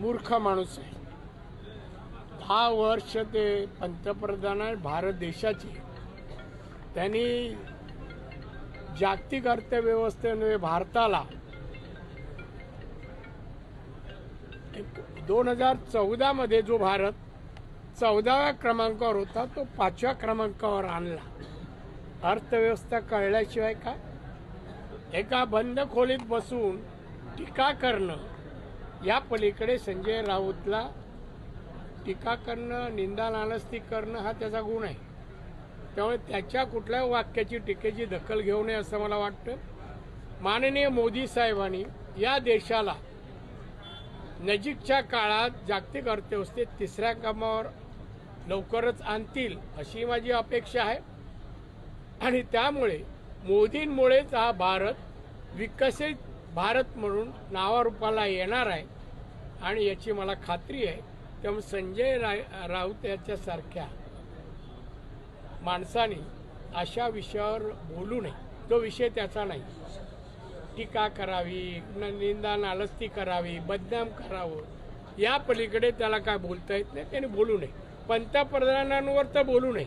मूर्ख माणूस आहे. 10 वर्ष ते पंतप्रधान आहे भारत देशाचे. त्यांनी जागतिक अर्थव्यवस्थेने भारताला 2014 मध्ये जो भारत 14व्या क्रमांकावर होता तो 5व्या क्रमांकावर आणला. अर्थव्यवस्था कळल्याशिवाय का? एका बंद खोलीत बसून टीका करणं या पलीकडे संजय राऊतला टीका करणं, निंदा नालस्ती करणं हा त्याचा गुण आहे. त्यामुळे त्याच्या कुठल्याही वाक्याची टीकेची दखल घेऊ नये असं मला वाटतं. माननीय मोदी साहेबांनी या देशाला नजीकच्या काळात जागतिक अर्थव्यवस्थेत 3ऱ्या क्रमांकावर लवकरच आणतील अशी माझी अपेक्षा आहे. आणि त्यामुळे मोदींमुळेच हा भारत विकसित भारत म्हणून नावारूपाला येणार आहे आणि याची मला खात्री आहे. त्यामुळे संजय राऊत याच्यासारख्या माणसाने अशा विषयावर बोलू नये. तो विषय त्याचा नाही. टीका करावी, निंदा नालस्ती करावी, बदनाम करावं या पलीकडे त्याला काय बोलता येत नाही. त्याने बोलू नये. पंतप्रधानांवर तर बोलू नये.